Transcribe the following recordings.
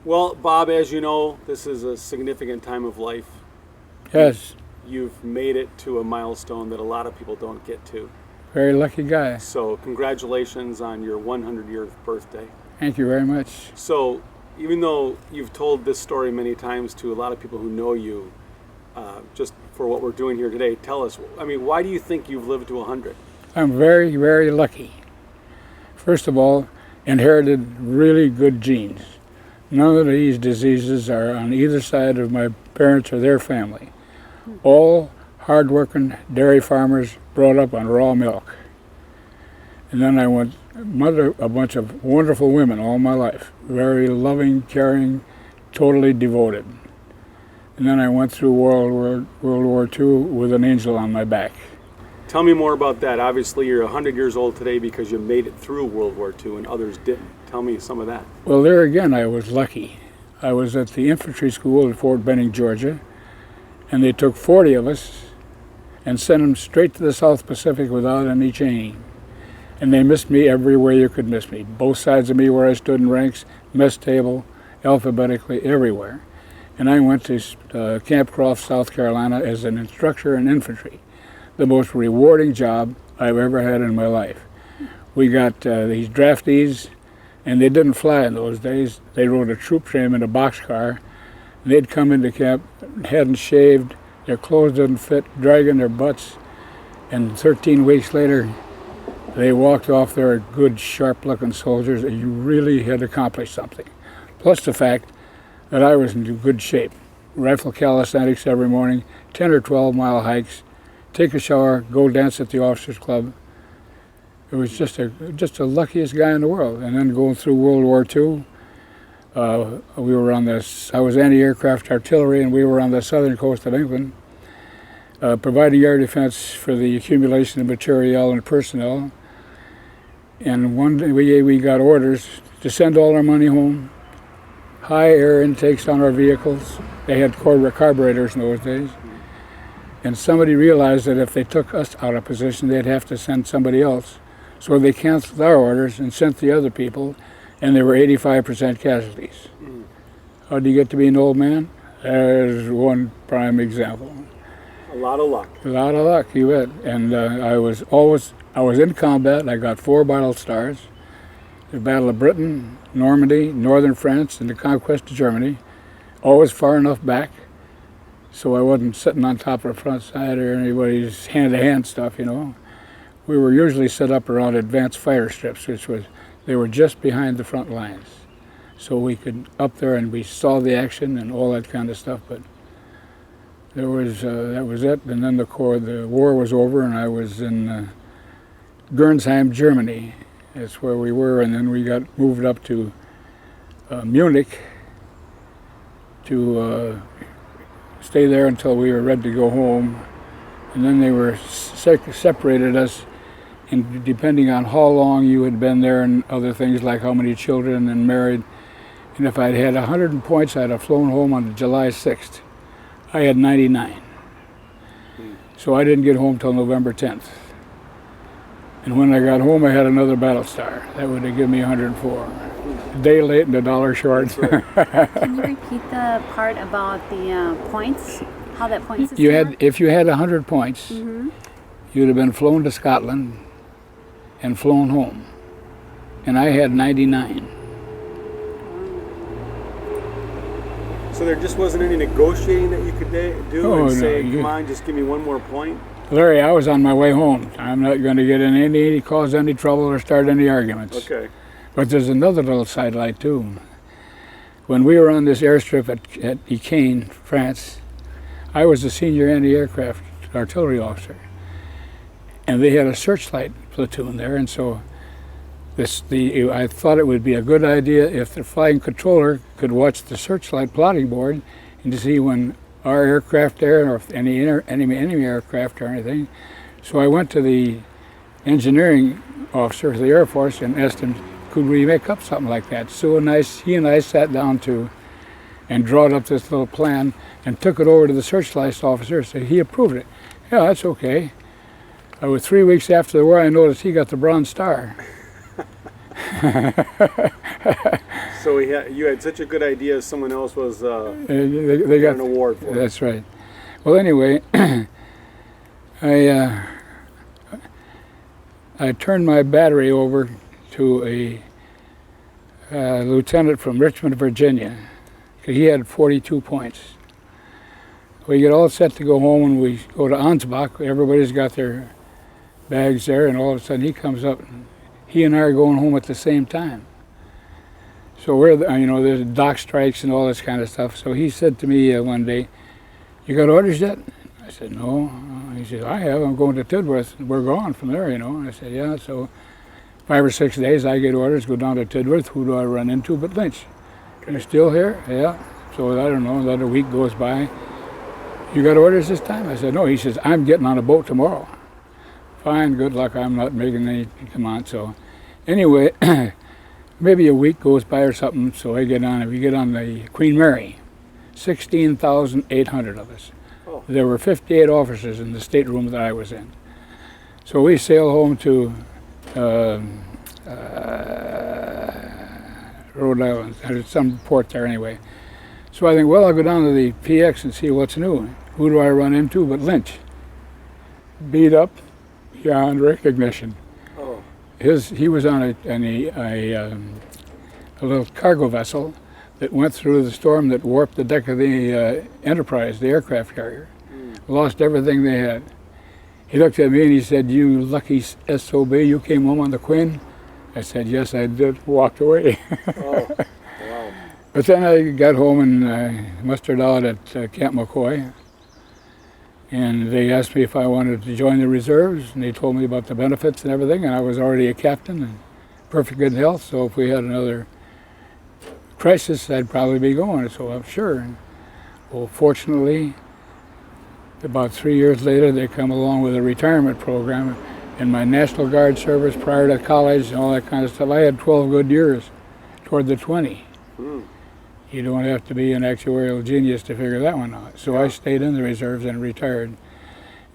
Well, Bob, as you know, this is a significant time of life. Yes, You've made it to a milestone that a lot of people don't get to. very lucky guy. So congratulations on your 100th birthday. Thank you very much. So even though you've told this story many times to a lot of people who know you, just for what we're doing here today, tell us, I mean, why do you think you've lived to 100? I'm very, very lucky. First of all, inherited really good genes. None of these diseases are on either side of my parents or their family. All hard-working dairy farmers brought up on raw milk. And then I went mother a bunch of wonderful women all my life, very loving, caring, totally devoted. And then I went through World War II with an angel on my back. Tell me more about that. Obviously, you're 100 years old today because you made it through World War II and others didn't. Tell me some of that. Well, there again, I was lucky. I was at the infantry school at Fort Benning, Georgia, and they took 40 of us and sent them straight to the South Pacific without any training. And they missed me everywhere you could miss me. Both sides of me where I stood in ranks, mess table, alphabetically, everywhere. And I went to Camp Croft, South Carolina as an instructor in infantry. The most rewarding job I've ever had in my life. We got these draftees, and they didn't fly in those days. They rode a troop train in a boxcar. They'd come into camp, hadn't shaved, their clothes didn't fit, dragging their butts, and 13 weeks later, they walked off there good, sharp-looking soldiers, and you really had accomplished something. Plus the fact that I was in good shape. Rifle calisthenics every morning, 10 or 12-mile hikes, take a shower, go dance at the officers' club. It was just the luckiest guy in the world. And then going through World War II, we were on this. I was anti-aircraft artillery, and we were on the southern coast of England, providing air defense for the accumulation of materiel and personnel. And one day we got orders to send all our money home. High air intakes on our vehicles. They had carburetors in those days. And somebody realized that if they took us out of position, they'd have to send somebody else. So they canceled our orders and sent the other people, and there were 85% casualties. How do you get to be an old man? There's one prime example. A lot of luck. A lot of luck, you bet. And I was in combat. I got 4 battle stars. The Battle of Britain, Normandy, Northern France, and the conquest of Germany. Always far enough back, so I wasn't sitting on top of the front side or anybody's hand-to-hand stuff, you know. We were usually set up around advanced fire strips, they were just behind the front lines. So we could up there and we saw the action and all that kind of stuff, but that was it. And then the war was over, and I was in Gernsheim, Germany. That's where we were, and then we got moved up to Munich to stay there until we were ready to go home. And then they separated us, and depending on how long you had been there and other things like how many children and married. And if I'd had 100 points, I'd have flown home on July 6th. I had 99. So I didn't get home till November 10th. And when I got home, I had another battle star. That would have given me 104. A day late and $1 short. Can you repeat the part about the points? How that point system worked? If you had 100 points, you'd have been flown to Scotland and flown home. And I had 99. So there just wasn't any negotiating that you could do and say, come on, just give me one more point? Larry, I was on my way home. I'm not going to get in cause any trouble or start any arguments. Okay. But there's another little sidelight too. When we were on this airstrip at Nicol, France, I was a senior anti-aircraft artillery officer. And they had a searchlight platoon there, and so I thought it would be a good idea if the flying controller could watch the searchlight plotting board and to see when our aircraft there or if any enemy aircraft or anything. So I went to the engineering officer of the Air Force and asked him, could we make up something like that? So he and I sat down too and drawed up this little plan and took it over to the searchlight officer, so he approved it. Yeah, that's okay. I was 3 weeks after the war, I noticed he got the Bronze Star. So you had such a good idea, someone else was They got an award for it. That's right. Well, anyway, I turned my battery over to a lieutenant from Richmond, Virginia. He had 42 points. We get all set to go home, and we go to Ansbach. Everybody's got their bags there, and all of a sudden he comes up. And he and I are going home at the same time. So there's dock strikes and all this kind of stuff. So he said to me one day, "You got orders yet?" I said, "No." He said, "I have. I'm going to Tidworth. We're gone from there, you know." I said, "Yeah." So 5 or 6 days, I get orders, go down to Tidworth. Who do I run into but Lynch? "You're still here?" "Yeah." So I don't know, another week goes by. "You got orders this time?" I said, "No." He says, "I'm getting on a boat tomorrow." "Fine, good luck. I'm not making any, come on." So anyway, maybe a week goes by or something, so I get on. We get on the Queen Mary, 16,800 of us. Oh. There were 58 officers in the stateroom that I was in. So we sail home to Rhode Island. There's some port there anyway. So I think, well, I'll go down to the PX and see what's new. Who do I run into but Lynch? Beat up, beyond recognition. Oh. He was on a little cargo vessel that went through the storm that warped the deck of the Enterprise, the aircraft carrier. Lost everything they had. He looked at me and he said, "You lucky SOB, you came home on the Queen?" I said, "Yes, I did." Walked away. Oh, wow. But then I got home and mustered out at Camp McCoy. And they asked me if I wanted to join the reserves, and they told me about the benefits and everything, and I was already a captain and perfect good health, so if we had another crisis, I'd probably be going, so I'm sure. Well, fortunately, about 3 years later, they come along with a retirement program. In my National Guard service prior to college and all that kind of stuff, I had 12 good years toward the 20. You don't have to be an actuarial genius to figure that one out. So I stayed in the reserves and retired.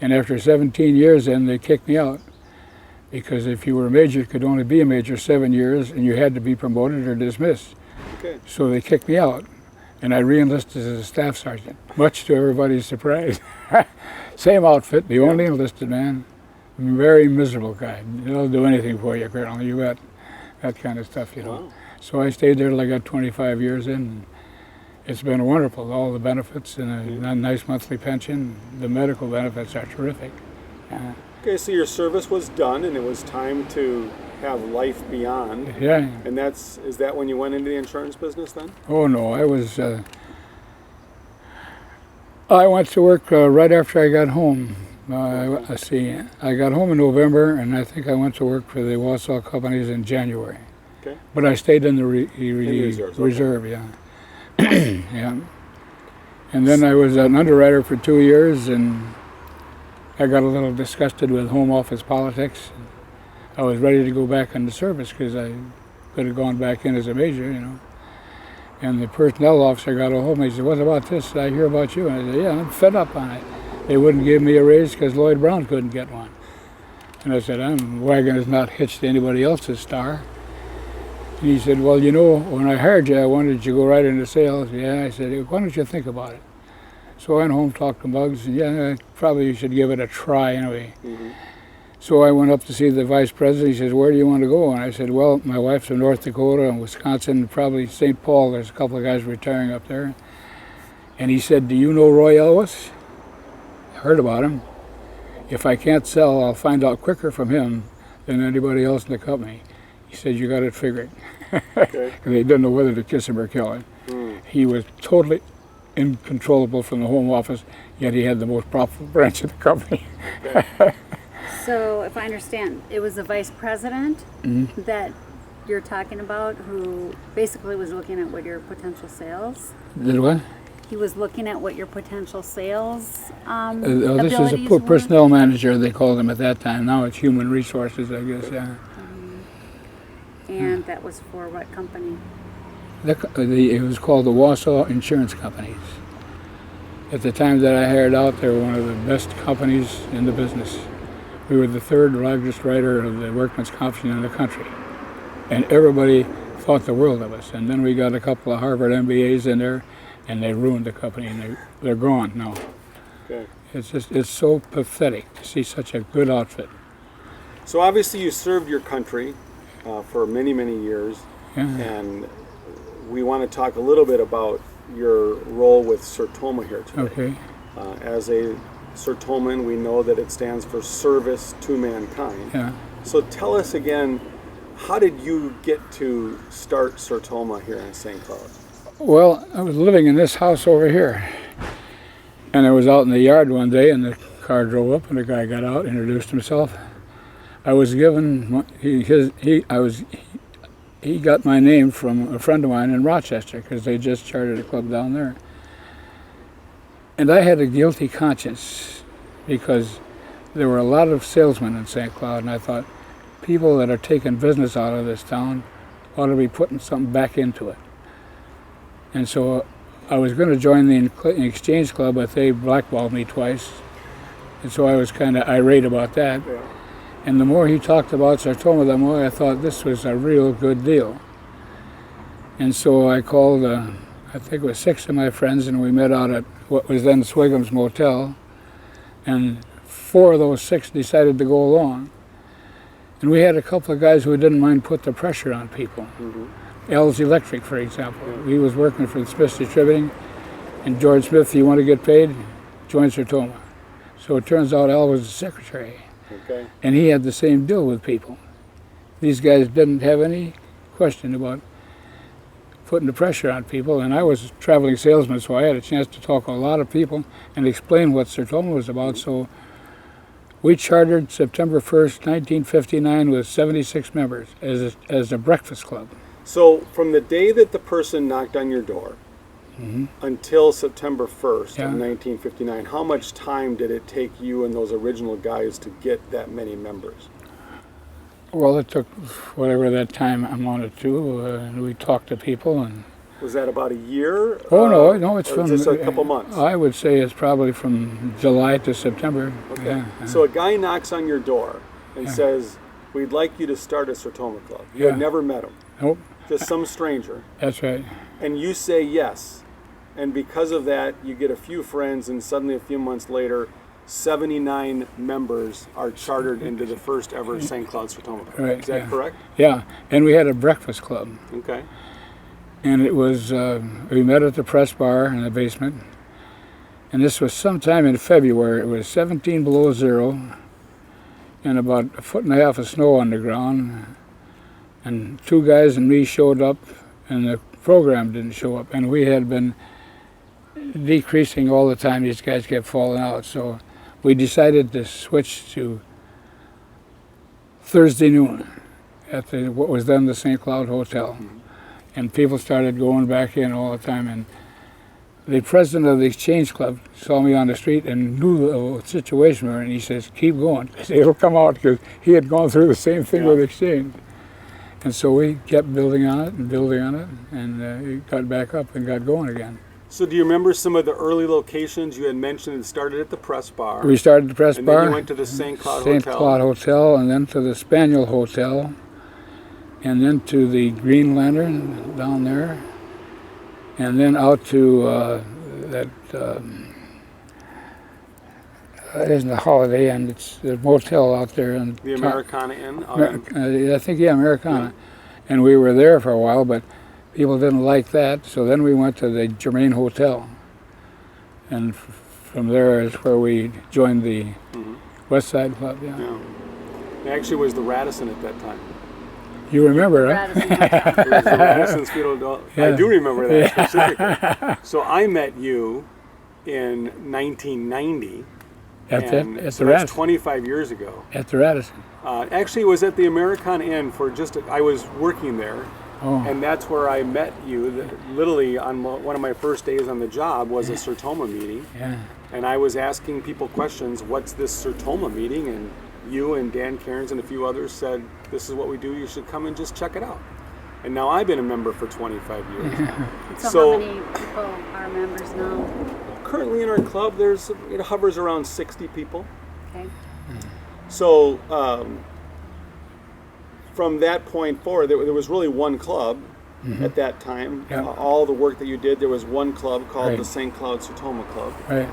And after 17 years then, they kicked me out. Because if you were a major, you could only be a major 7 years, and you had to be promoted or dismissed. Okay. So they kicked me out. And I re-enlisted as a staff sergeant, much to everybody's surprise. Same outfit, the only enlisted man. Very miserable guy. They'll do anything for you, Colonel. You got that kind of stuff, you know. Wow. So I stayed there till I got 25 years in. And it's been wonderful, all the benefits and a nice monthly pension. The medical benefits are terrific. Okay, so your service was done, and it was time to have life beyond. Yeah. And is that when you went into the insurance business then? Oh no, I went to work right after I got home. Let's see, I got home in November, and I think I went to work for the Wausau companies in January. Okay. But I stayed in the reserve, yeah. Yeah. And then I was an underwriter for 2 years, and I got a little disgusted with home office politics. I was ready to go back into service because I could have gone back in as a major, you know. And the personnel officer got a hold of me. He said, "What about this? I hear about you." And I said, "Yeah, I'm fed up on it. They wouldn't give me a raise because Lloyd Brown couldn't get one." And I said, "Wagon is not hitched to anybody else's star." And he said, "Well, you know, when I hired you, I wanted you to go right into sales." "Yeah." I said, "Why don't you think about it?" So I went home, talked to Muggs, and yeah, probably you should give it a try anyway. So I went up to see the vice president. He says, "Where do you want to go?" And I said, "Well, my wife's from North Dakota and Wisconsin, probably St. Paul. There's a couple of guys retiring up there." And he said, "Do you know Roy Elwes?" I heard about him. "If I can't sell, I'll find out quicker from him than anybody else in the company." He said, "You got it figured." Okay. They didn't know whether to kiss him or kill him. He was totally uncontrollable from the home office, yet he had the most profitable branch of the company. So, if I understand, it was the vice president that you're talking about who basically was looking at what your potential sales. Did what? He was looking at what your potential sales This is abilities a were? personnel manager, they called him at that time. Now it's human resources, I guess, yeah. And that was for what company? It was called the Wausau Insurance Companies. At the time that I hired out, they were one of the best companies in the business. We were the third largest writer of the workman's comp in the country. And everybody thought the world of us. And then we got a couple of Harvard MBAs in there, and they ruined the company, and they're gone now. Okay. It's so pathetic to see such a good outfit. So obviously you served your country for many, many years, Yeah. and we want to talk a little bit about your role with Sertoma here today. Okay. As a Sertoman, we know that it stands for service to mankind. Yeah. So tell us again, how did you get to start Sertoma here in St. Cloud? Well, I was living in this house over here, and I was out in the yard one day, and the car drove up, and the guy got out, introduced himself. I was given he got my name from a friend of mine in Rochester because they just chartered a club down there. And I had a guilty conscience because there were a lot of salesmen in St. Cloud, and I thought people that are taking business out of this town ought to be putting something back into it. And so I was going to join the Exchange Club, but they blackballed me twice. And so I was kind of irate about that. Yeah. And the more he talked about Sertoma, the more I thought this was a real good deal. And so I called, I think it was 6 of my friends, and we met out at what was then Swigham's Motel. And 4 of those 6 decided to go along. And we had a couple of guys who didn't mind put the pressure on people. Mm-hmm. L's Electric, for example. He was working for the Smith Distributing, and George Smith, you want to get paid? Join Sertoma. So it turns out Al was the secretary. Okay. And he had the same deal with people. These guys didn't have any question about putting the pressure on people, and I was a traveling salesman, so I had a chance to talk to a lot of people and explain what Sertoma was about. So we chartered September 1st, 1959 with 76 members as a breakfast club. So from the day that the person knocked on your door until September 1st Yeah. of 1959, how much time did it take you and those original guys to get that many members? Well, it took whatever that time amounted to, and we talked to people. And Was that about a year? oh no, it's or from just a couple months. I would say it's probably from July to September. Okay. Yeah. So a guy knocks on your door and says, "We'd like you to start a Sertoma club." You had Yeah. never met him, Nope, just some stranger, that's right. and you say yes. And because of that, you get a few friends, and suddenly a few months later, 79 members are chartered into the first ever St. Cloud Sertoma club. Right, Is that yeah. correct? Yeah, and we had a breakfast club. Okay. And it was, we met at the press bar in the basement. And this was sometime in February. It was 17 below zero and about 1.5 feet of snow on the ground. And 2 guys and me showed up, and the program didn't show up. And we had been decreasing all the time. These guys kept falling out. So we decided to switch to Thursday noon at what was then the St. Cloud Hotel. And people started going back in all the time. And the president of the Exchange Club saw me on the street and knew the situation we were in. He says, "Keep going, 'cause it'll come out," because he had gone through the same thing with Exchange. And so we kept building on it, and it got back up and got going again. So do you remember some of the early locations you had mentioned? It started at the press bar. We started the press and bar, then you went to the St. Cloud St. Hotel. Cloud Hotel, and then to the Spaniel Hotel, and then to the Green Lantern down there, and then out to it isn't a Holiday Inn, it's the motel out there. The Americana Inn? I think, yeah, Americana. And we were there for a while, but people didn't like that, so then we went to the Germain Hotel. And from there is where we joined the West Side Club, yeah. It actually was the Radisson at that time. You remember, right? Radisson Hotel. It was the Radisson's Field. Yeah. I do remember that specifically. So I met you in 1990. At and the so that's Radisson. 25 years ago. At the Radisson. Actually, it was at the Americana Inn for I was working there. Oh. And that's where I met you. Literally on one of my first days on the job was a Sertoma meeting. Yeah. And I was asking people questions, what's this Sertoma meeting? And you and Dan Cairns and a few others said, this is what we do, you should come and just check it out. And now I've been a member for 25 years. So how many people are members now? Currently in our club, it hovers around 60 people. Okay. So from that point forward, there was really one club, at that time. Yeah. All the work that you did, there was one club called Right. the St. Cloud Sertoma Club. Right.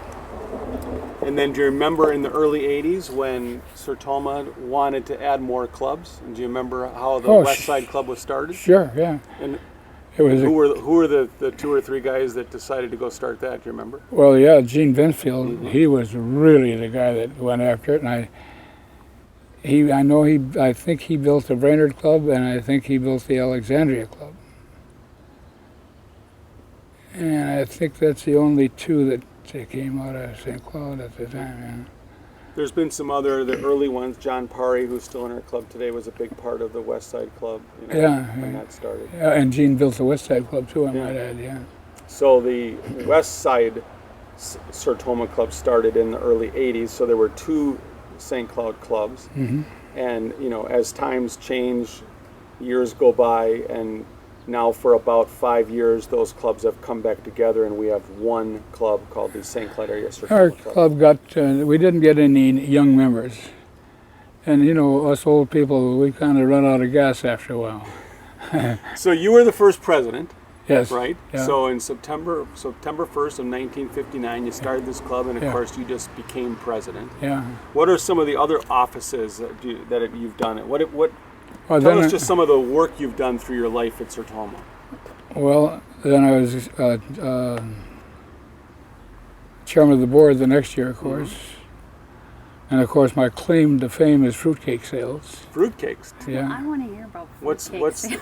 And then do you remember in the early 80s when Sertoma wanted to add more clubs? And do you remember how the Oh, West Side Club was started? Sure, yeah. And It was who were the two or three guys that decided to go start that? Do you remember? well, yeah, Gene Vinfield, he was really the guy that went after it, and I think he built the Brainerd Club, and I think he built the Alexandria Club. And I think that's the only two that came out of St. Cloud at the time, There's been some other, the early ones. John Parry, who's still in our club today, was a big part of the West Side Club. You know, Yeah, when yeah. that started. yeah. And Gene built the West Side Club too, I Yeah. might add, yeah. So the West Side Sertoma Club started in the early 80s. So there were two St. Cloud clubs. Mm-hmm. And, you know, as times change, years go by, and now for about 5 years, those clubs have come back together, and we have one club called the St. Cloud Area Our Sertoma Club. club we didn't get any young members. And, you know, us old people, we kind of run out of gas after a while. So you were the first president, Yes. right? Yeah. So in September 1st of 1959, you started this club, and of Yeah. course you just became president. Yeah. What are some of the other offices that you've done? What Well, tell then us just some of the work you've done through your life at Sertoma. Well, then I was chairman of the board the next year, of course. And of course, my claim to fame is fruitcake sales. Fruitcakes. Yeah. I want to hear about What's fruitcakes.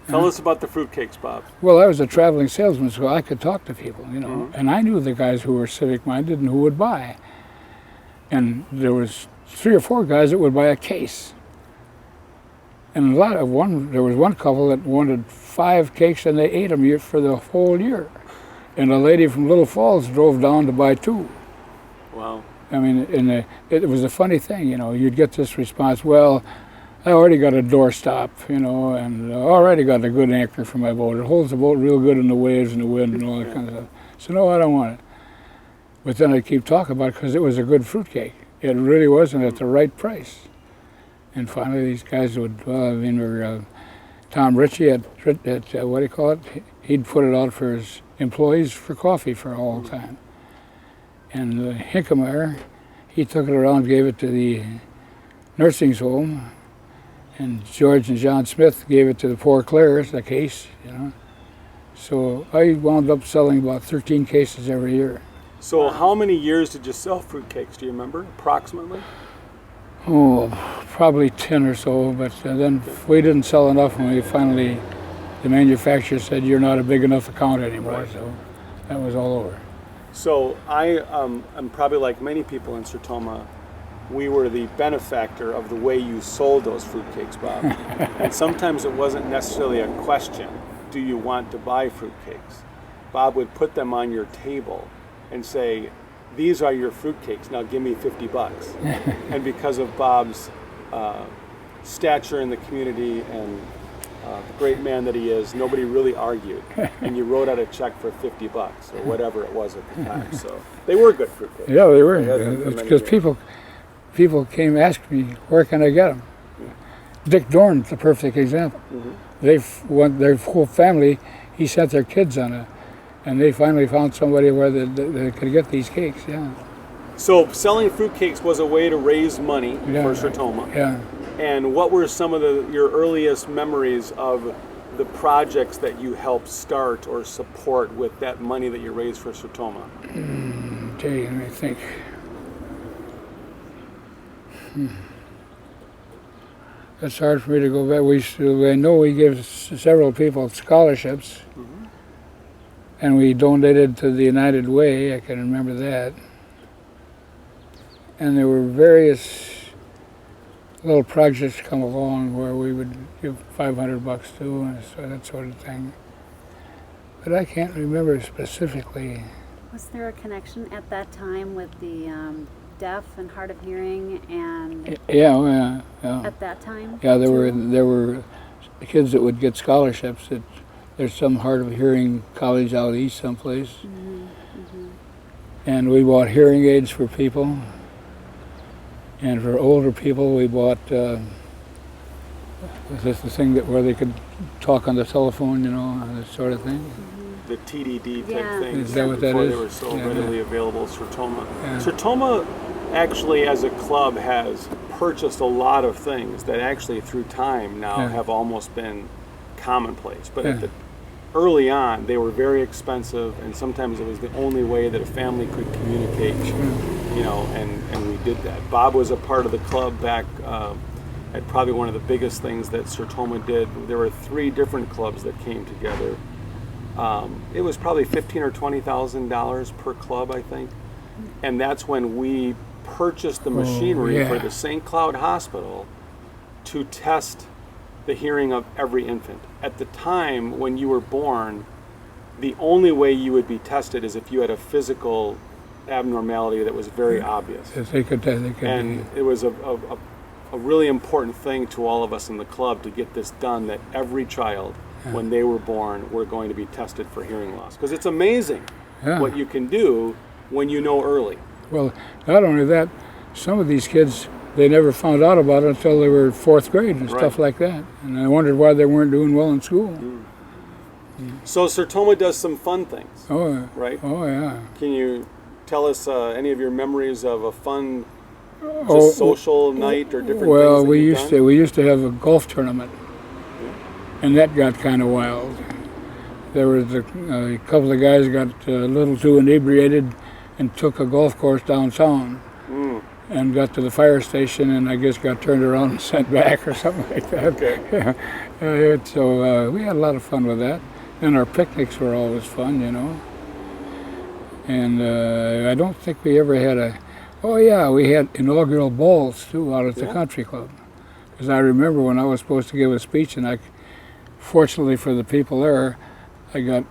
Tell us about the fruitcakes, Bob. Well, I was a traveling salesman, so I could talk to people, you know. And I knew the guys who were civic-minded and who would buy. And there was 3 or 4 guys that would buy a case. And there was one couple that wanted 5 cakes, and they ate them for the whole year. And a lady from Little Falls drove down to buy 2. Wow. I mean, it was a funny thing, you know. You'd get this response, well, I already got a doorstop, you know, and I already got a good anchor for my boat. It holds the boat real good in the waves and the wind and all that kind of stuff. So no, I don't want it. But then I'd keep talking about it because it was a good fruitcake. It really wasn't at the right price. And finally, these guys would, Tom Ritchie at what do you call it? He'd put it out for his employees for coffee for all the time. And Hinkemeyer, he took it around and gave it to the nursing home. And George and John Smith gave it to the Poor Clares, the case, you know. So I wound up selling about 13 cases every year. So how many years did you sell fruitcakes? Do you remember, approximately? Oh, probably 10 or so, but then we didn't sell enough when the manufacturer said, you're not a big enough account anymore, so that was all over. So I'm probably like many people in Sertoma, we were the benefactor of the way you sold those fruitcakes, Bob. And sometimes it wasn't necessarily a question, do you want to buy fruitcakes? Bob would put them on your table and say, these are your fruitcakes, now give me $50. And because of Bob's stature in the community and the great man that he is, nobody really argued. And you wrote out a check for $50 or whatever it was at the time. So they were good fruitcakes. Yeah, they were. They had them for many Because years. people came asking me, where can I get them? Dick Dorn's the perfect example. Their whole family, he sent their kids on it. And they finally found somebody where they could get these cakes, yeah. So selling fruitcakes was a way to raise money Yeah. for Sertoma. Yeah. And what were some of your earliest memories of the projects that you helped start or support with that money that you raised for Sertoma? Okay, let me think. It's hard for me to go back. I know we gave several people scholarships, and we donated to the United Way. I can remember that. And there were various little projects come along where we would give $500 to, and so that sort of thing. But I can't remember specifically. Was there a connection at that time with the deaf and hard of hearing and Yeah. at that time? Yeah, too? there were kids that would get scholarships. There's some hard of hearing college out east someplace. And we bought hearing aids for people. And for older people, we bought Was this the thing that where they could talk on the telephone, you know, that sort of thing? The TDD type Yeah. things Is that what that before is? they were so Yeah. readily available. Sertoma. Yeah. Sertoma actually, as a club, has purchased a lot of things that actually, through time, now Yeah. have almost been commonplace. But Yeah. early on, they were very expensive, and sometimes it was the only way that a family could communicate. You know, and we did that. Bob was a part of the club back at probably one of the biggest things that Sertoma did. There were 3 different clubs that came together. It was probably $15,000 or $20,000 per club, I think, and that's when we purchased the machinery yeah. for the St. Cloud Hospital to test the hearing of every infant. At the time when you were born, the only way you would be tested is if you had a physical abnormality that was very obvious. Yes, they could And it was a really important thing to all of us in the club to get this done, that every child, when they were born, were going to be tested for hearing loss. Because it's amazing Yeah. what you can do when you know early. Well, not only that, some of these kids, they never found out about it until they were 4th grade and stuff Right. like that. And I wondered why they weren't doing well in school. So Sertoma does some fun things, Oh, right? oh yeah. Can you tell us any of your memories of a fun, just Oh, social night or different well, things that we you've used done? to have a golf tournament, and that got kind of wild. There was a couple of guys got a little too inebriated and took a golf course downtown and got to the fire station, and I guess got turned around and sent back or something like that. Okay. So we had a lot of fun with that. And our picnics were always fun, you know. And I don't think we ever had we had inaugural balls too out at the Yeah. country club. Because I remember when I was supposed to give a speech, and fortunately for the people there, I got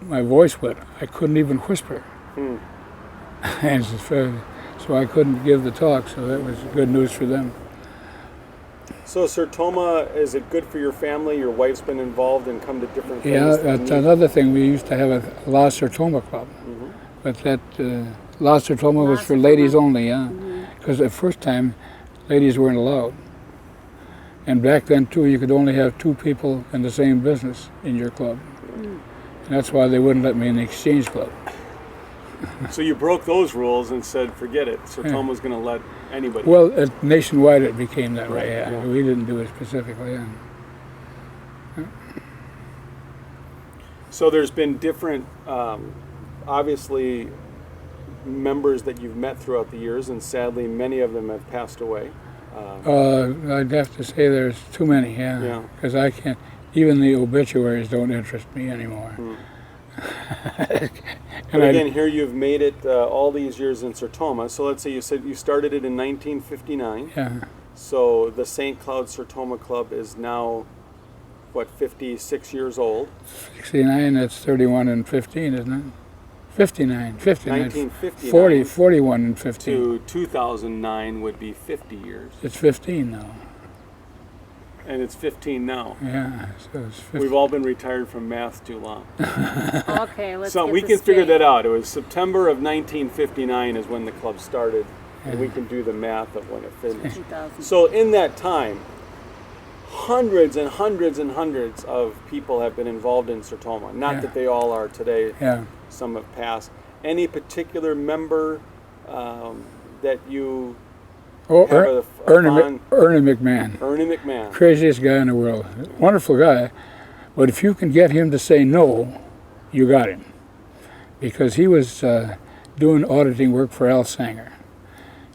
my voice wet. I couldn't even whisper. And so I couldn't give the talk, so that was good news for them. So Sertoma, is it good for your family? Your wife's been involved and come to different Yeah, things. that's another thing. We used to have a La Sertoma club, but that La Sertoma was for ladies only, yeah. Because the first time, ladies weren't allowed. And back then too, you could only have 2 people in the same business in your club. And that's why they wouldn't let me in the exchange club. So you broke those rules and said, forget it. Sertoma was going to let anybody. Well, nationwide it became that Right, way, yeah. yeah. We didn't do it specifically, yeah. So there's been different, obviously, members that you've met throughout the years, and sadly many of them have passed away. I'd have to say there's too many, Yeah. yeah. Because I can't, even the obituaries don't interest me anymore. But again, here you've made it all these years in Sertoma. So let's say you said you started it in 1959. Yeah. So the St. Cloud Sertoma Club is now, what, 56 years old? 69, that's 31 and 15, isn't it? 59, 1959 40, 41 and 15. to 2009 would be 50 years. It's 15 now. And it's 15 now. Yeah, so it's 15. We've all been retired from math too long. Okay, let's So get we this can figure straight. that out. It was September of 1959 is when the club started, and we can do the math of when it finished. 2000. So in that time, hundreds and hundreds and hundreds of people have been involved in Sertoma. Not Yeah. that they all are today. Yeah. Some have passed. Any particular member that you Oh, have a fond... Ernie McMahon. Ernie McMahon. Craziest guy in the world. Wonderful guy. But if you can get him to say no, you got him. Because he was doing auditing work for Al Sanger.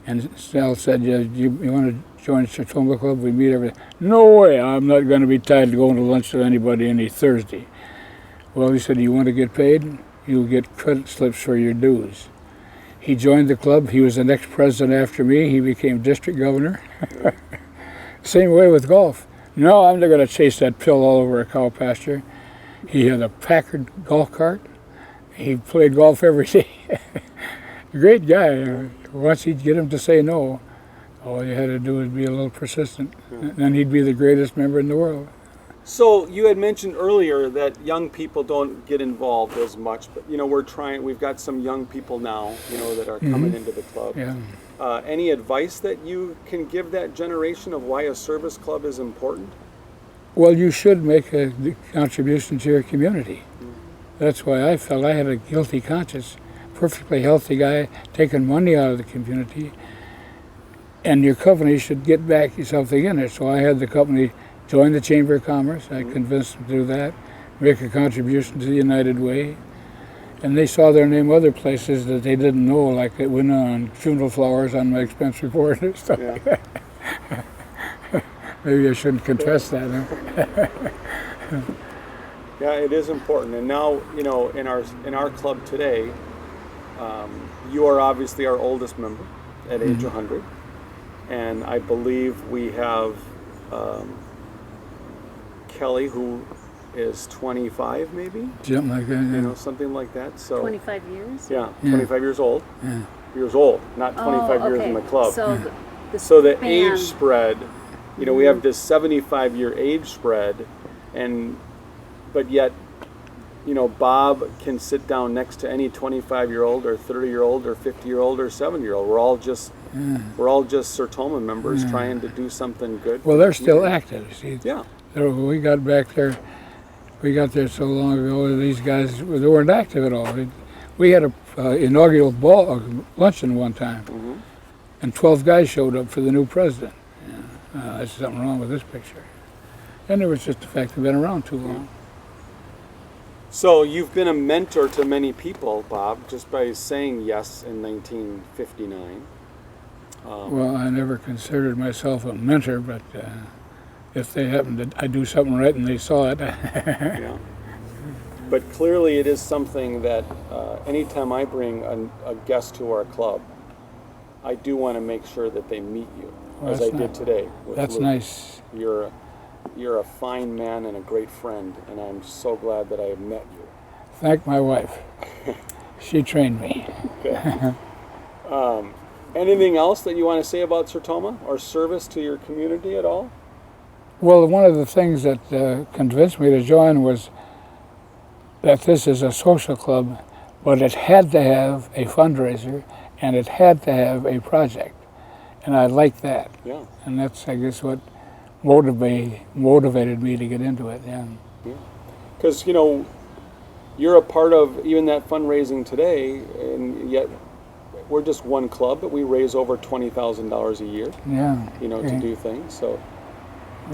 And Al said, you want to join Sertoma Club? We meet every... No way, I'm not going to be tied to going to lunch with anybody any Thursday. Well, he said, you want to get paid? You'll get credit slips for your dues. He joined the club. He was the next president after me. He became district governor. Same way with golf. No, I'm not going to chase that pill all over a cow pasture. He had a Packard golf cart. He played golf every day. Great guy. Once he'd get him to say no, all you had to do was be a little persistent. Then he'd be the greatest member in the world. So you had mentioned earlier that young people don't get involved as much, but we've got some young people now, that are coming into the club. Yeah. Any advice that you can give that generation of why a service club is important? Well, you should make a contribution to your community. That's why I felt I had a guilty conscience. Perfectly healthy guy taking money out of the community, and your company should get back something in it. So I had the company join the Chamber of Commerce. I convinced them to do that, make a contribution to the United Way. And they saw their name other places that they didn't know, like it went on funeral flowers on my expense report and stuff like that. Maybe I shouldn't confess that. Huh? Yeah, it is important. And now, you know, in our club today, you are obviously our oldest member at age 100, and I believe we have Kelly, who is 25, maybe. Something like that. Yeah. You know, something like that. So 25 years? yeah, 25 years old. Yeah. Years old, not 25 years okay. in the club. So the So the span- age spread, you know, we have this 75-year age spread, but yet, you know, Bob can sit down next to any 25-year-old or 30-year-old or 50-year-old or 70-year-old. We're all just Sertoma members trying to do something good. Well, they're still active. See, Yeah. we got back there. We got there so long ago. These guys they weren't active at all. We had a inaugural luncheon one time, and 12 guys showed up for the new president. There's something wrong with this picture. And it was just the fact they've been around too long. So you've been a mentor to many people, Bob, just by saying yes in 1959. Well, I never considered myself a mentor, but if they happened to I do something right and they saw it. Yeah. But clearly it is something that anytime I bring a guest to our club, I do want to make sure that they meet you, Well, as I that's did nice. today with That's Luke. nice. You're a fine man and a great friend, and I'm so glad that I have met you. Thank my wife. She trained me. Okay. Anything else that you want to say about Sertoma or service to your community at all? Well, one of the things that convinced me to join was that this is a social club, but it had to have a fundraiser and it had to have a project. And I like that. Yeah. And that's, I guess, what motivated me to get into it. Yeah. Because, you know, you're a part of even that fundraising today, and yet we're just one club, but we raise over $20,000 a year, Yeah. you know, to Okay. do things. So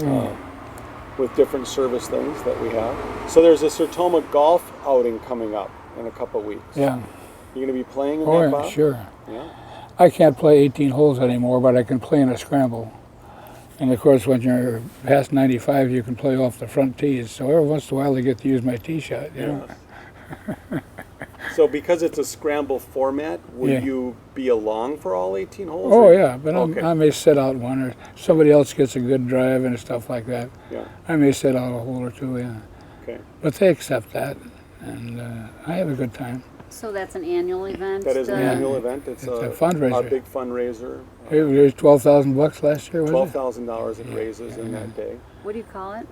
Yeah. with different service things that we have. So there's a Sertoma golf outing coming up in a couple of weeks. Yeah. You're going to be playing in Oh, that, yeah, Bob? sure. Yeah. I can't play 18 holes anymore, but I can play in a scramble. And of course, when you're past 95, you can play off the front tees. So every once in a while, I get to use my tee shot. You know? So because it's a scramble format, will Yeah. you be along for all 18 holes? Oh or- yeah, but Okay. I may sit out one, or somebody else gets a good drive and stuff like that. Yeah. I may sit out a hole or two. Yeah, Okay. but they accept that, and I have a good time. So that's an annual event? That is an Yeah. annual event. It's a fundraiser. Our big fundraiser. It raised $12,000 last year, was $12,000 it raises in that day. What do you call it?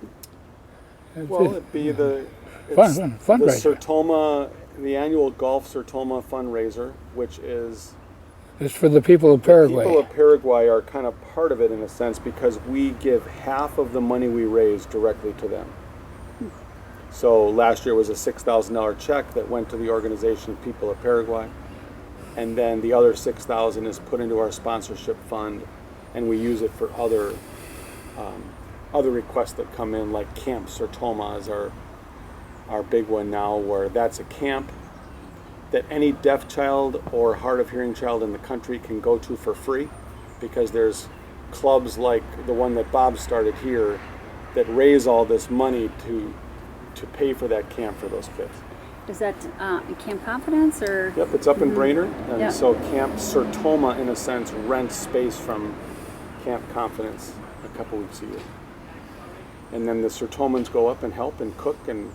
it? Well, it'd be the Fun- the fundraiser. Sertoma, the annual Golf Sertoma fundraiser, which is It's for the people of Paraguay. people of Paraguay are kind of part of it in a sense because we give half of the money we raise directly to them. So last year was a $6,000 check that went to the organization People of Paraguay, and then the other $6,000 is put into our sponsorship fund, and we use it for other requests that come in, like Camp Sertoma is our big one now, where that's a camp that any deaf child or hard of hearing child in the country can go to for free, because there's clubs like the one that Bob started here that raise all this money to pay for that camp for those kids. Is that Camp Confidence or? Yep, it's up in Brainerd, and Yeah. so Camp Sertoma, in a sense, rents space from Camp Confidence a couple weeks a year. And then the Sertomans go up and help and cook and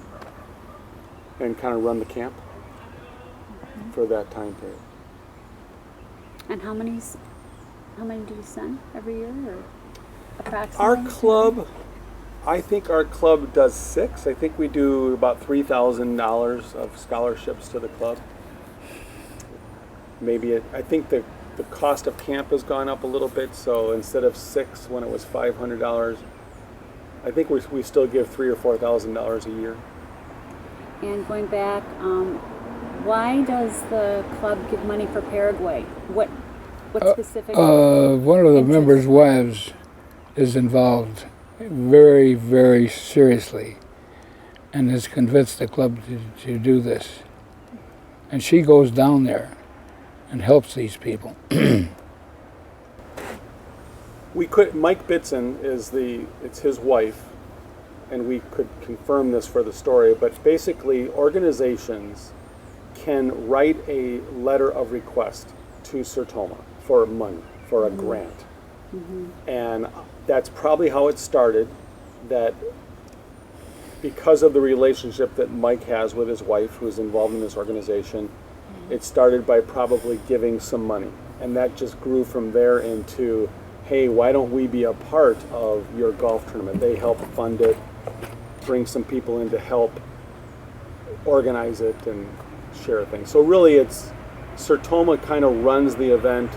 kind of run the camp for that time period. And how many do you send every year, or approximately? Our club, I think our club does 6. I think we do about $3,000 of scholarships to the club. Maybe I think the cost of camp has gone up a little bit, so instead of 6 when it was $500, I think we still give $3,000 or $4,000 a year. And going back, why does the club give money for Paraguay? What specific? One of the interest? members' wives is involved very, very seriously and has convinced the club to do this. And she goes down there and helps these people. Mike Bitson it's his wife, and we could confirm this for the story, but basically organizations can write a letter of request to Sertoma for money, for a grant. And that's probably how it started, that because of the relationship that Mike has with his wife, who's involved in this organization, it started by probably giving some money. And that just grew from there into, hey, why don't we be a part of your golf tournament? They help fund it, bring some people in to help organize it and share things. So really it's, Sertoma kind of runs the event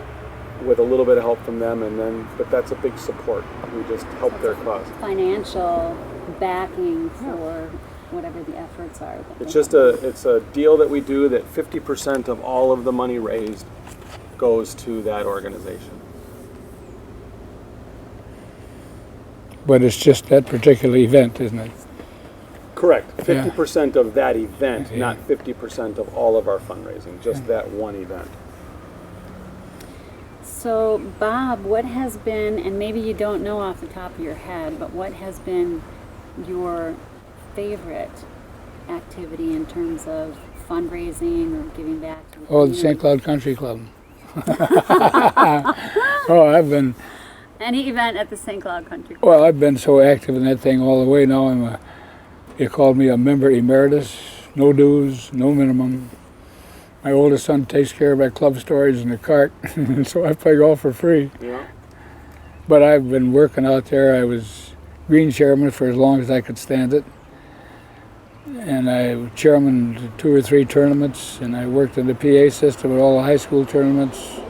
with a little bit of help from them, but that's a big support. We just help their cause. Financial backing for whatever the efforts are. It's a deal that we do that 50% of all of the money raised goes to that organization. But it's just that particular event, isn't it? Correct. 50% of that event, Yeah. not 50% of all of our fundraising, just that one event. So, Bob, what has been, and maybe you don't know off the top of your head, but what has been your favorite activity in terms of fundraising or giving back to the The community? St. Cloud Country Club. I've been Any event at the St. Cloud Country Club. Well, I've been so active in that thing all the way now. They called me a member emeritus, no dues, no minimum. My oldest son takes care of my club storage in the cart, so I play golf for free. Yeah. But I've been working out there. I was green chairman for as long as I could stand it. And I was chairman of 2 or 3 tournaments, and I worked in the PA system at all the high school tournaments.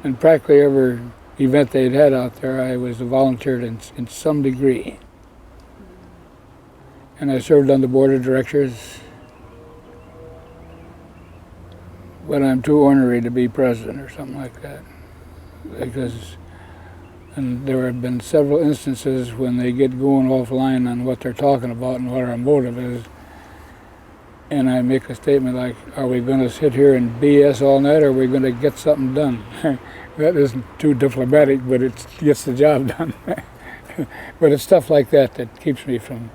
And practically every event they'd had out there, I was volunteered in some degree. And I served on the board of directors, but I'm too ornery to be president or something like that. And there have been several instances when they get going offline on what they're talking about and what our motive is. And I make a statement like, are we going to sit here and BS all night, or are we going to get something done? That isn't too diplomatic, but it gets the job done. But it's stuff like that that keeps me from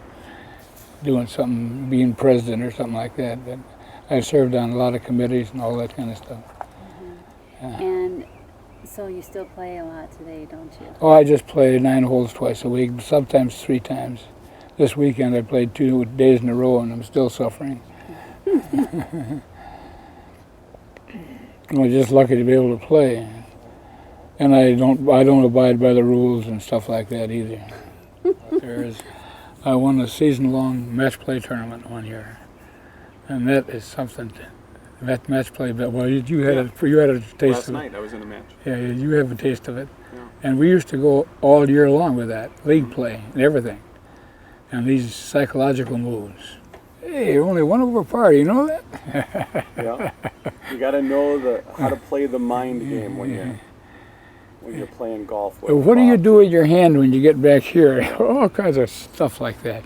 doing something, being president or something like that. But I served on a lot of committees and all that kind of stuff. And so you still play a lot today, don't you? Oh, I just play 9 holes twice a week, sometimes 3 times. This weekend I played 2 days in a row and I'm still suffering. I'm just lucky to be able to play. And I don't abide by the rules and stuff like that either. I won a season-long match play tournament one year. And that is something. That match play, well, you had a taste Last of night it. I was in a match. Yeah, you have a taste of it. Yeah. And we used to go all year long with that, league play and everything. And these psychological moves. Hey, you're only 1 over par, you know that? Yeah. You got to know how to play the mind game when you're playing golf. Well, what do you do with your hand when you get back here? All kinds of stuff like that.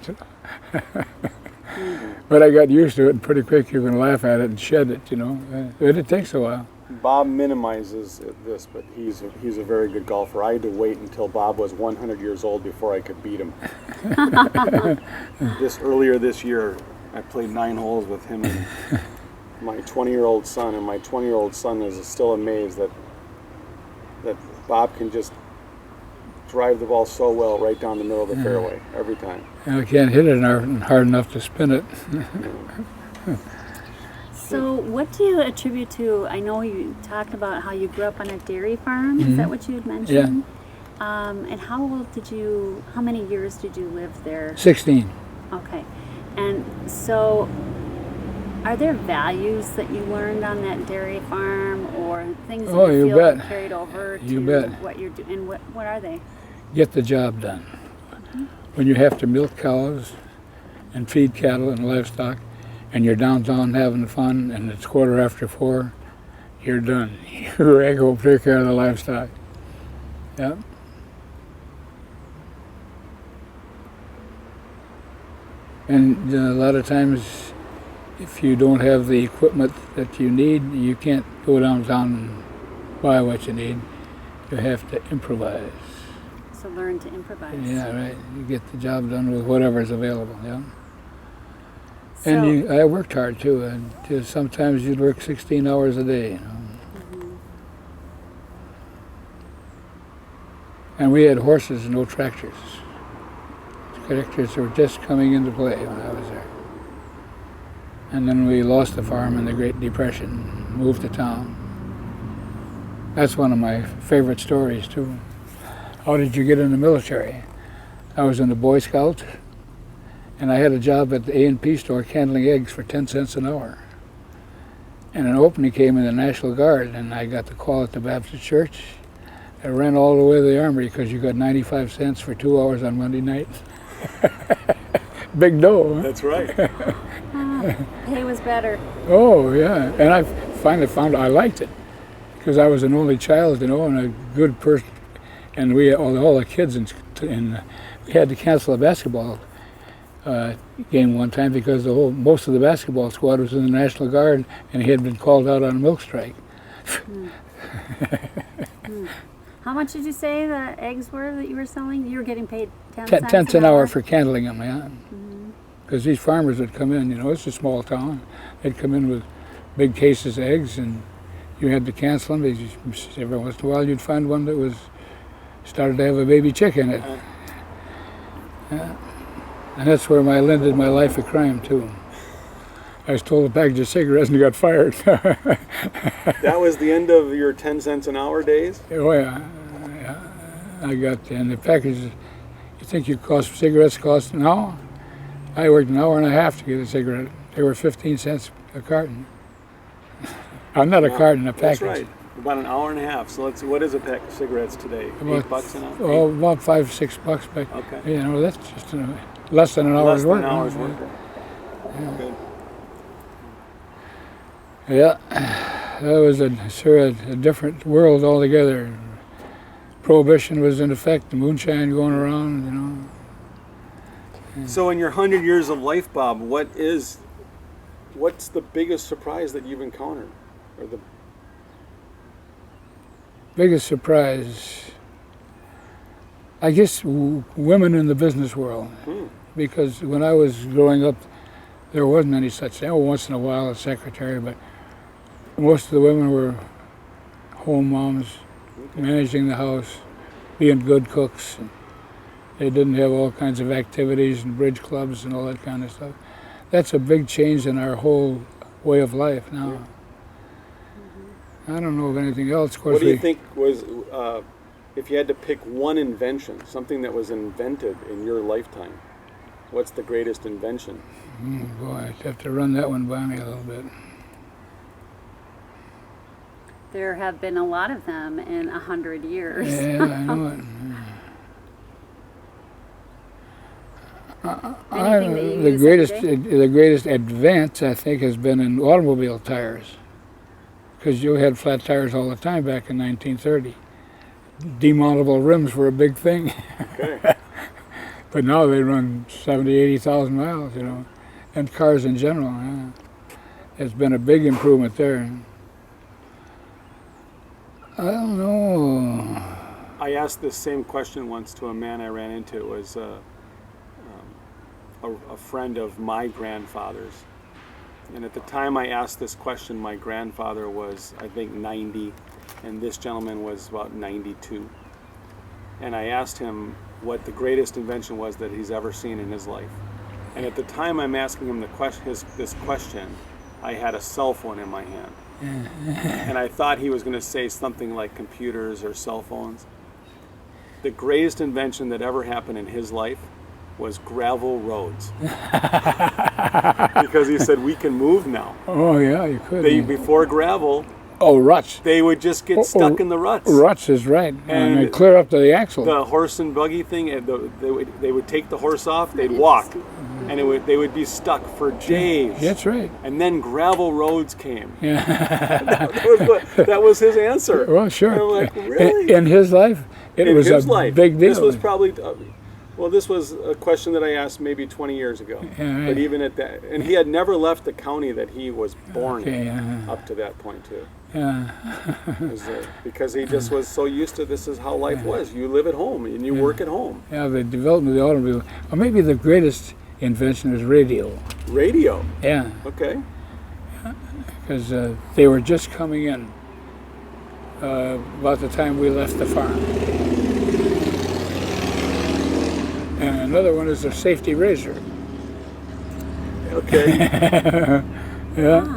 But I got used to it pretty quick. You can laugh at it and shed it, you know. But it takes a while. Bob minimizes this, but he's a very good golfer. I had to wait until Bob was 100 years old before I could beat him. Earlier this year, I played 9 holes with him and my 20-year-old son, and my 20-year-old son is still amazed that Bob can just drive the ball so well right down the middle of the fairway every time. And I can't hit it hard enough to spin it. So what do you attribute to, I know you talked about how you grew up on a dairy farm, is that what you had mentioned? Yeah. And how many years did you live there? 16. Okay. And so are there values that you learned on that dairy farm, or things that you feel bet. carried over You to bet. what you're doing? And what are they? Get the job done. when you have to milk cows and feed cattle and livestock, and you're downtown having fun, and it's 4:15, you're done. You go take care of the livestock. Yeah. And a lot of times, if you don't have the equipment that you need, you can't go downtown and buy what you need. You have to improvise. So learn to improvise. Yeah, right. You get the job done with whatever's available. Yeah. So, And I worked hard too. And just sometimes you'd work 16 hours a day. And we had horses and no tractors. Tractors were just coming into play when I was there. And then we lost the farm in the Great Depression, moved to town. That's one of my favorite stories too. How did you get in the military? I was in the Boy Scouts, and I had a job at the A&P store handling eggs for 10 cents an hour. And an opening came in the National Guard, and I got the call at the Baptist Church. I ran all the way to the Armory because you got 95 cents for 2 hours on Monday night. Big dough, huh? That's right. pay was better. Oh, yeah. And I finally found I liked it because I was an only child, and a good person. And we all the kids, and we had to cancel a basketball game one time because most of the basketball squad was in the National Guard, and he had been called out on a milk strike. How much did you say the eggs were that you were selling? You were getting paid 10 cents an hour for candling them, yeah. Because these farmers would come in, it's a small town. They'd come in with big cases of eggs, and you had to cancel them. Every once in a while, you'd find one that started to have a baby chick in it. Yeah. And that's where I ended my life of crime, too. I stole a package of cigarettes and got fired. That was the end of your 10 cents an hour days? Oh, yeah. I got, and the package, you think cigarettes cost an hour? I worked an hour and a half to get a cigarette. They were 15 cents a carton. Not a carton, a package. That's right. About an hour and a half. So what is a pack of cigarettes today? $8 an hour? Oh, about $5-6 back. Okay. That's just less than an hour's work. Less than an hour's work. Yeah. Good. Yeah, that was a different world altogether. Prohibition was in effect, the moonshine going around, So in your 100 years of life, Bob, what's the biggest surprise that you've encountered? Or the biggest surprise, I guess, women in the business world. Because when I was growing up, there wasn't any such thing. Once in a while a secretary, but most of the women were home moms, managing the house, being good cooks. And they didn't have all kinds of activities and bridge clubs and all that kind of stuff. That's a big change in our whole way of life now. I don't know of anything else. Of course, what do you think was, if you had to pick one invention, something that was invented in your lifetime, what's the greatest invention? Boy, I'd have to run that one by me a little bit. There have been a lot of them in 100 years. Yeah, I know it. The greatest advance, I think, has been in automobile tires, because you had flat tires all the time back in 1930. Demountable rims were a big thing. Okay. But now they run 70, 80,000 miles, and cars in general. Yeah. There's been a big improvement there. I don't know. I asked this same question once to a man I ran into. It was a friend of my grandfather's. And at the time I asked this question, my grandfather was, I think, 90, and this gentleman was about 92. And I asked him what the greatest invention was that he's ever seen in his life. And at the time I'm asking him this question, I had a cell phone in my hand. And I thought he was going to say something like computers or cell phones. The greatest invention that ever happened in his life was gravel roads. Because he said, we can move now. Oh, yeah, you could. Before gravel, Oh, ruts. They would just get stuck in the ruts. Ruts is right. And they And clear up to the axle. The horse and buggy thing, they would take the horse off, they'd walk, and they would be stuck for days. That's right. And then gravel roads came. Yeah. that was his answer. Well, sure. And I'm like, really? In his life, it In was his a life, big deal. This was probably, well, this was a question that I asked maybe 20 years ago. Yeah, right. But even at that, and he had never left the county that he was born Okay, in up to that point too. Yeah. Because he just was so used to this is how life was. You live at home and you work at home. Yeah, the development of the automobile, or maybe the greatest invention is radio. Radio. Yeah, Okay. because they were just coming in about the time we left the farm. And another one is the safety razor. Okay. Yeah.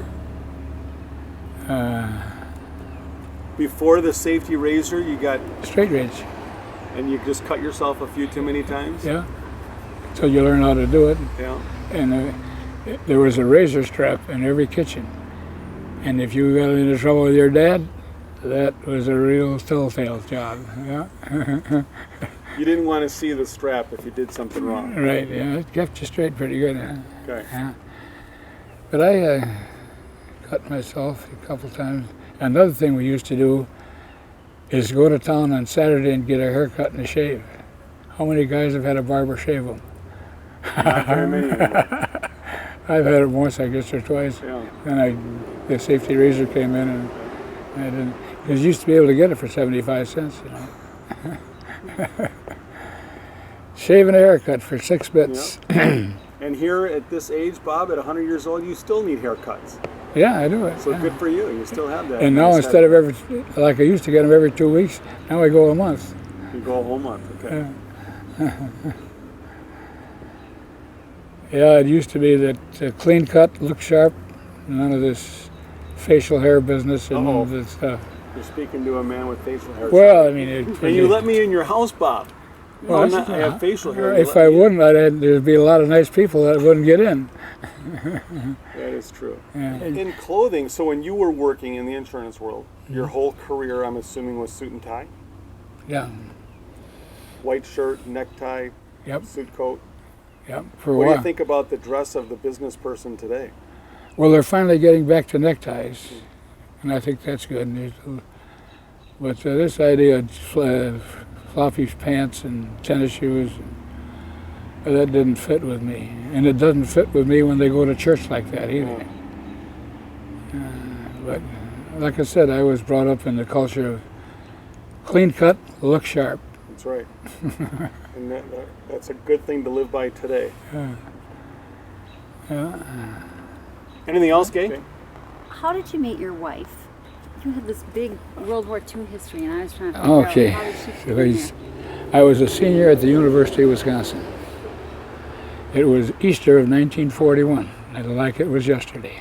Before the safety razor, you got, Straight range. and you just cut yourself a few too many times. Yeah. So you learn how to do it. Yeah. And there was a razor strap in every kitchen. And if you got into trouble with your dad, that was a real telltale job. Yeah. You didn't want to see the strap if you did something wrong. Right. Yeah. It kept you straight pretty good. Huh? Okay. Yeah. But I cut myself a couple times. Another thing we used to do is go to town on Saturday and get a haircut and a shave. How many guys have had a barber shave them? Not very many anymore. I've had it once, I guess, or twice. Yeah. Then the safety razor came in, and I didn't. Because you used to be able to get it for 75 cents, you know. Shaving a haircut for 6 bits. And here at this age, Bob, at 100 years old, you still need haircuts. Yeah, I do it. So yeah. good for you. You still have that. And now nice instead of like I used to get them every 2 weeks, now I go a month. you go a whole month. Okay. Yeah, it used to be that clean cut, look sharp, none of this facial hair business and none of this stuff. You're speaking to a man with facial hair. Well, I mean, And you let me in your house, Bob. Well, I have facial hair. if I wouldn't, there'd be a lot of nice people that wouldn't get in. That is true. Yeah. In clothing, so when you were working in the insurance world, your whole career, I'm assuming, was suit and tie? Yeah. White shirt, necktie, Yep. suit coat. Yep. For a What do while. you think about the dress of the business person today? Well, they're finally getting back to neckties, and I think that's good. But this idea of floppy pants and tennis shoes, that didn't fit with me. And it doesn't fit with me when they go to church like that either. But like I said, I was brought up in the culture of clean cut, look sharp. That's right. And that's a good thing to live by today. Anything else, Gay? How did you meet your wife? You had this big World War II history, and I was trying to figure Okay. out how did she fit in there? I was a senior at the University of Wisconsin. It was Easter of 1941, like it was yesterday.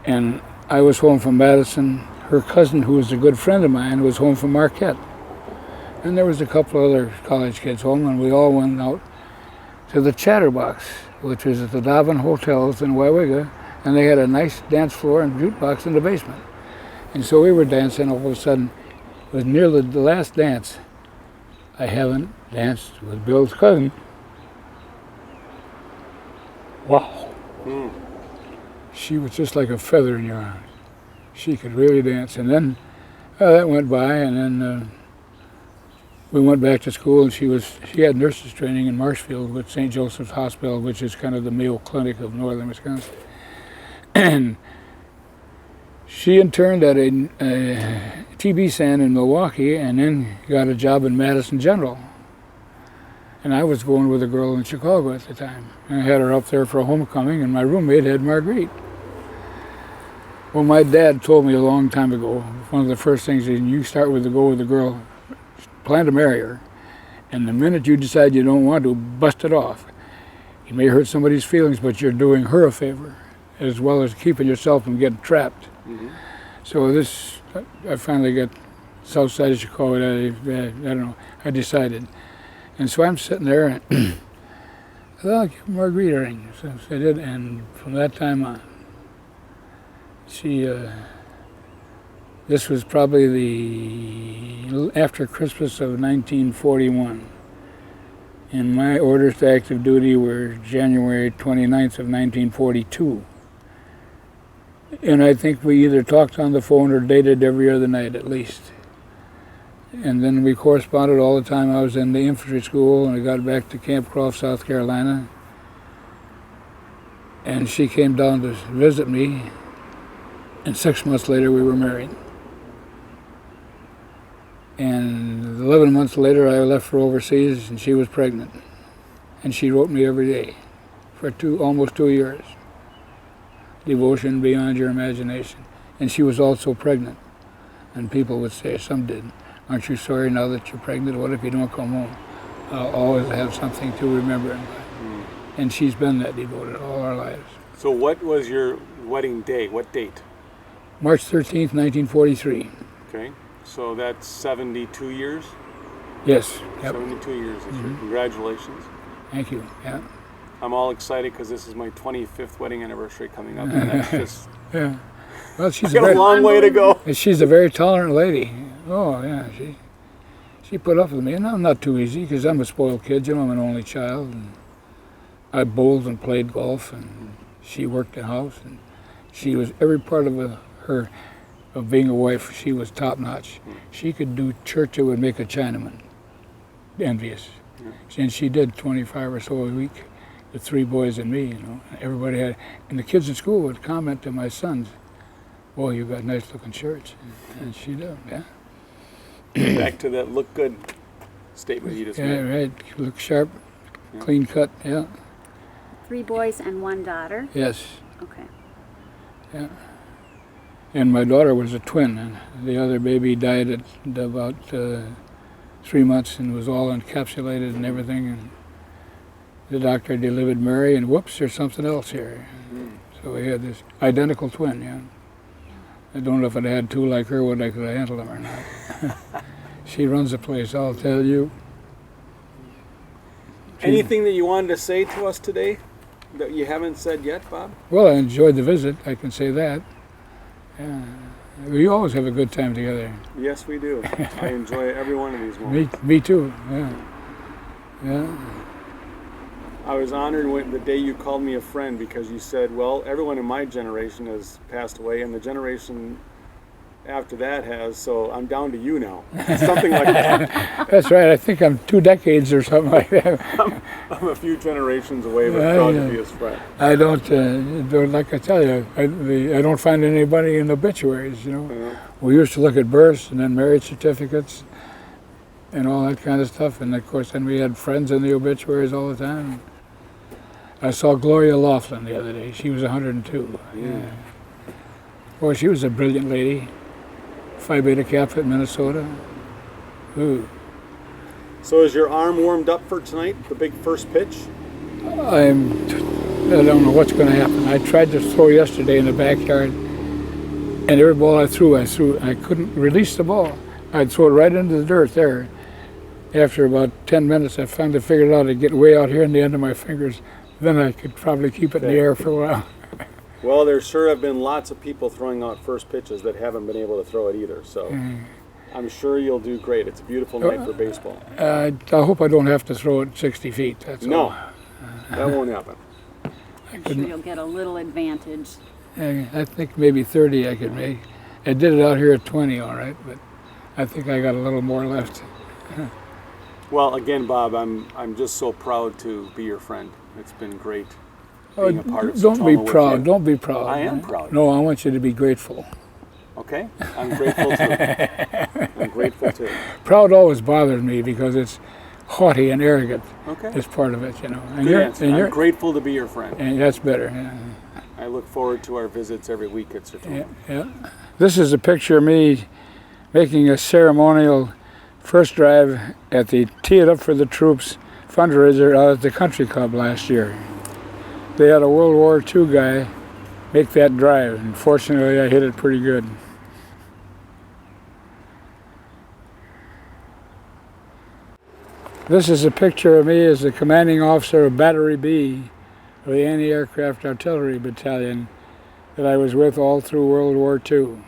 And I was home from Madison. Her cousin, who was a good friend of mine, was home from Marquette. And there was a couple other college kids home, and we all went out to the Chatterbox, which was at the Dobbin Hotels in Wawega, and they had a nice dance floor and jukebox in the basement. And so we were dancing. All of a sudden, it was near the last dance. I haven't danced with Bill's cousin. Wow. She was just like a feather in your arms. She could really dance. And then that went by, and then we went back to school, and she had nurses training in Marshfield with St. Joseph's Hospital, which is kind of the Mayo Clinic of northern Wisconsin. And she interned at a TB stand in Milwaukee, and then got a job in Madison General. And I was going with a girl in Chicago at the time. And I had her up there for a homecoming, and my roommate had Marguerite. Well, my dad told me a long time ago, one of the first things is you start with go with the girl, plan to marry her, and the minute you decide you don't want to, bust it off. You may hurt somebody's feelings, but you're doing her a favor, as well as keeping yourself from getting trapped. Mm-hmm. So I finally got south side of Chicago, I don't know, I decided. And so I'm sitting there, and I thought, I'll give Marguerite a ring. So I did, and from that time on, she This was probably the after Christmas of 1941. And my orders to active duty were January 29th of 1942. And I think we either talked on the phone or dated every other night at least. And then we corresponded all the time. I was in the infantry school, and I got back to Camp Croft, South Carolina. And she came down to visit me, and 6 months later we were married. And 11 months later I left for overseas, and she was pregnant. And she wrote me every day for almost 2 years. Devotion beyond your imagination. And she was also pregnant. And people would say, some did, aren't you sorry now that you're pregnant? What if you don't come home? I'll always have something to remember. And she's been that devoted all our lives. So what was your wedding day? What date? March 13th, 1943. Okay. So that's 72 years? Yes. Yep. 72 years. Congratulations. Thank you. Yeah. I'm all excited because this is my 25th wedding anniversary coming up, and that's just Yeah. Well, she's got a long way to go. She's a very tolerant lady. Oh, yeah. She put up with me, and I'm not too easy because I'm a spoiled kid. You know, I'm an only child. And I bowled and played golf, and she worked the house, and she was every part of her of being a wife. She was top notch. She could do church that would make a Chinaman envious, and she did 25 or so a week. The 3 boys and me, you know. Everybody had, and the kids in school would comment to my sons, "Boy, you got nice looking shirts," and she did. Yeah. Back to that look good statement you just Yeah, made. right. Look sharp, clean cut. Yeah. 3 boys and 1 daughter. Yes. Okay. Yeah. And my daughter was a twin, and the other baby died at about 3 months and was all encapsulated and everything. And the doctor delivered Mary, and whoops, there's something else here. So we had this identical twin. Yeah. I don't know if I'd had 2 like her, whether I could handle them or not. She runs the place, I'll tell you. Anything that you wanted to say to us today that you haven't said yet, Bob? Well, I enjoyed the visit, I can say that. Yeah. We always have a good time together. Yes, we do. I enjoy every one of these moments. Me too, yeah. Yeah. I was honored when the day you called me a friend because you said, well, everyone in my generation has passed away and the generation after that has, so I'm down to you now. Something like that. That's right, I think I'm 2 decades or something like that. I'm a few generations away, but proud to be his friend. I don't, like I tell you, I don't find anybody in obituaries, you know. We used to look at births and then marriage certificates and all that kind of stuff, and of course then we had friends in the obituaries all the time. I saw Gloria Laughlin the other day. She was 102. Yeah. Boy, she was a brilliant lady. Phi Beta Kappa at Minnesota. Ooh. So is your arm warmed up for tonight, the big first pitch? I don't know what's going to happen. I tried to throw yesterday in the backyard, and every ball I threw. I couldn't release the ball. I'd throw it right into the dirt there. After about 10 minutes, I finally figured out I'd get way out here in the end of my fingers. Then I could probably keep it in the air for a while. Well, there sure have been lots of people throwing out first pitches that haven't been able to throw it either. So I'm sure you'll do great. It's a beautiful night for baseball. I hope I don't have to throw it 60 feet. That's all. That won't happen. I'm sure you'll get a little advantage. I think maybe 30 I could make. I did it out here at 20, all right, but I think I got a little more left. Well, again, Bob, I'm just so proud to be your friend. It's been great being a part of Don't be Sertoma with proud. you. Don't be proud. I am proud. No, I want you to be grateful. Okay, I'm grateful too. I'm grateful too. Proud always bothers me because it's haughty and arrogant. Okay. It's part of it, you know. And Good answer. I'm grateful to be your friend. And that's better. Yeah. I look forward to our visits every week at Sertoma. Yeah. This is a picture of me making a ceremonial first drive at the Tee It Up for the Troops fundraiser out at the Country Club last year. They had a World War II guy make that drive, and fortunately I hit it pretty good. This is a picture of me as the commanding officer of Battery B of the Anti-Aircraft Artillery Battalion that I was with all through World War II.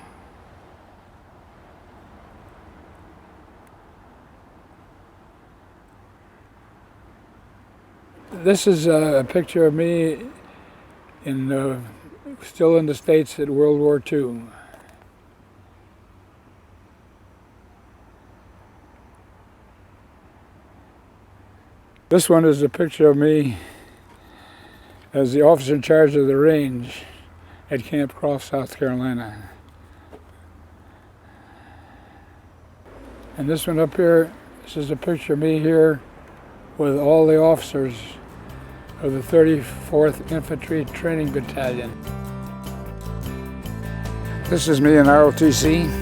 This is a picture of me still in the States at World War II. This one is a picture of me as the officer in charge of the range at Camp Croft, South Carolina. And this one up here, this is a picture of me here with all the officers of the 34th Infantry Training Battalion. This is me in ROTC.